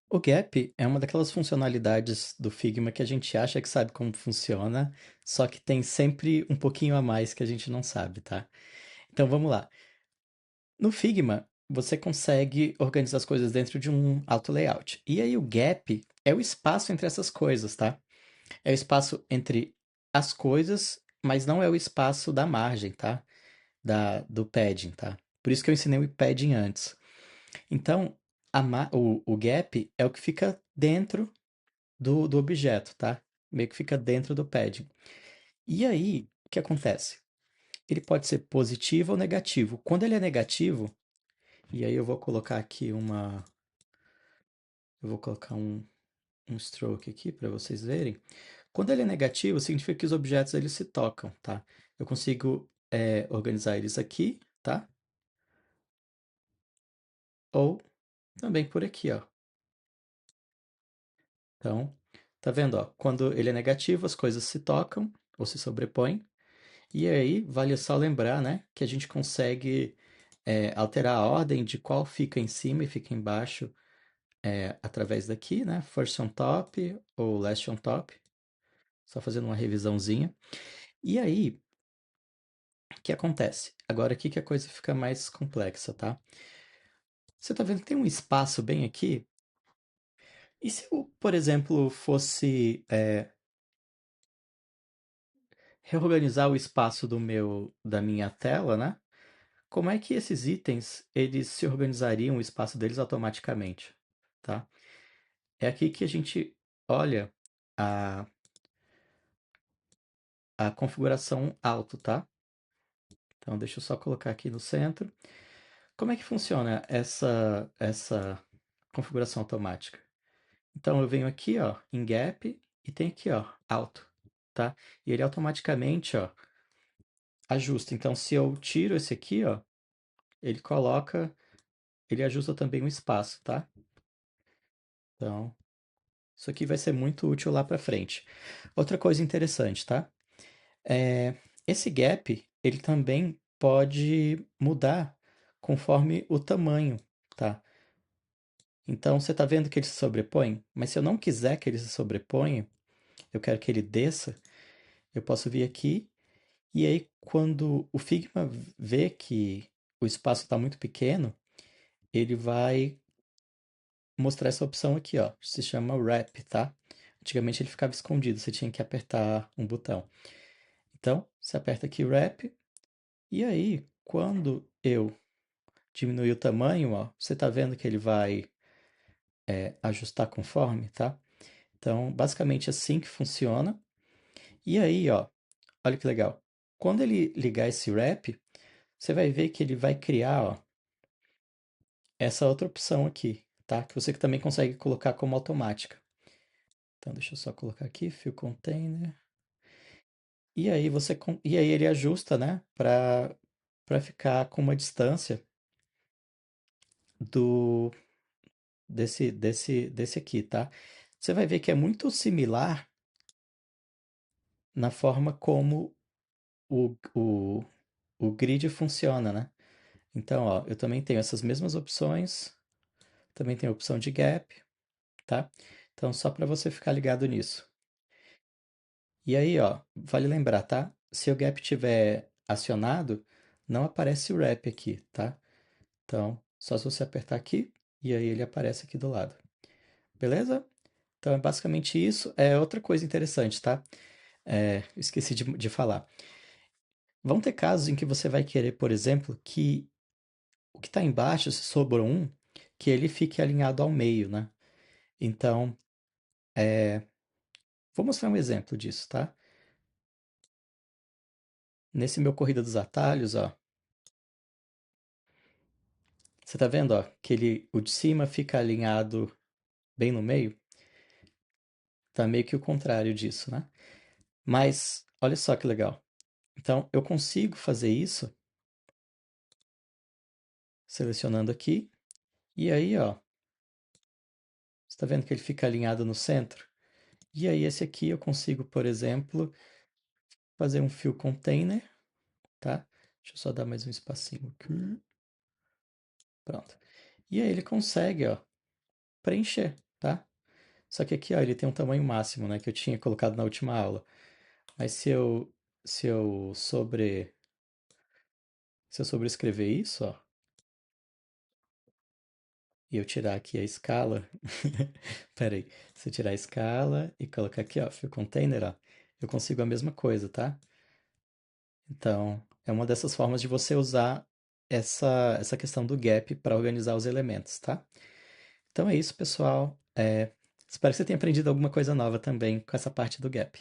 O Gap é uma daquelas funcionalidades do Figma que a gente acha que sabe como funciona, só que tem sempre um pouquinho a mais que a gente não sabe, tá? Então vamos lá. No Figma, você consegue organizar as coisas dentro de um auto layout. E aí o gap é o espaço entre essas coisas, tá? É o espaço entre as coisas, mas não é o espaço da margem, tá? Do padding, tá? Por isso que eu ensinei o padding antes. Então, o gap é o que fica dentro do objeto, tá? Meio que fica dentro do padding. E aí, o que acontece? Ele pode ser positivo ou negativo. Quando ele é negativo, e aí eu vou colocar aqui eu vou colocar um stroke aqui para vocês verem. Quando ele é negativo, significa que os objetos eles se tocam, tá? Eu consigo organizar eles aqui, tá? Ou também por aqui, ó. Então, tá vendo, ó? Quando ele é negativo, as coisas se tocam ou se sobrepõem. E aí, vale só lembrar, né, que a gente consegue alterar a ordem de qual fica em cima e fica embaixo através daqui, né? First on top ou last on top. Só fazendo uma revisãozinha. E aí, o que acontece? Agora aqui que a coisa fica mais complexa, tá? Você tá vendo que tem um espaço bem aqui? E se eu, por exemplo, fosse reorganizar o espaço da minha tela, né? Como é que esses itens eles se organizariam o espaço deles automaticamente, tá? É aqui que a gente olha a, a configuração auto, tá? Então deixa eu só colocar aqui no centro. Como é que funciona essa configuração automática? Então eu venho aqui, ó, em gap e tem aqui, ó, auto, tá? E ele automaticamente, ó, ajusta. Então se eu tiro esse aqui, ó, ele coloca, ele ajusta também o espaço, tá? Então, isso aqui vai ser muito útil lá para frente. Outra coisa interessante, tá? Esse gap, ele também pode mudar conforme o tamanho, tá? Então, você está vendo que ele se sobrepõe? Mas se eu não quiser que ele se sobreponha, eu quero que ele desça, eu posso vir aqui e aí quando o Figma vê que o espaço está muito pequeno, ele vai mostrar essa opção aqui, ó. Se chama Wrap, tá? Antigamente ele ficava escondido, você tinha que apertar um botão. Então, você aperta aqui Wrap, e aí, quando eu diminuir o tamanho, ó, você tá vendo que ele vai ajustar conforme, tá? Então, basicamente assim que funciona. E aí, ó, olha que legal. Quando ele ligar esse Wrap, você vai ver que ele vai criar, ó, essa outra opção aqui, tá? Que você também consegue colocar como automática. Então, deixa eu só colocar aqui, Fill Container. E aí e aí ele ajusta, né, para ficar com uma distância do desse aqui, tá? Você vai ver que é muito similar na forma como o, o grid funciona, né? Então, ó, eu também tenho essas mesmas opções, também tenho a opção de gap, tá? Então, só para você ficar ligado nisso. E aí, ó, vale lembrar, tá? Se o gap tiver acionado, não aparece o wrap aqui, tá? Então, só se você apertar aqui e aí ele aparece aqui do lado. Beleza? Então é basicamente isso. É outra coisa interessante, tá? Esqueci de falar. Vão ter casos em que você vai querer, por exemplo, que o que está embaixo, se sobrou um, que ele fique alinhado ao meio, né? Então, vou mostrar um exemplo disso, tá? Nesse meu corrida dos atalhos, ó, você tá vendo, ó, que o de cima fica alinhado bem no meio? Tá meio que o contrário disso, né? Mas, olha só que legal. Então, eu consigo fazer isso selecionando aqui, e aí, ó, você tá vendo que ele fica alinhado no centro? E aí, esse aqui eu consigo, por exemplo, fazer um fill container, tá? Deixa eu só dar mais um espacinho aqui. Pronto. E aí ele consegue, ó, preencher, tá? Só que aqui, ó, ele tem um tamanho máximo, né, que eu tinha colocado na última aula. Mas se eu sobrescrever isso, ó, e eu tirar aqui a escala, pera aí, se eu tirar a escala e colocar aqui, ó, fill container, ó, eu consigo a mesma coisa, tá? Então, é uma dessas formas de você usar essa questão do gap para organizar os elementos, tá? Então é isso, pessoal. Espero que você tenha aprendido alguma coisa nova também com essa parte do gap.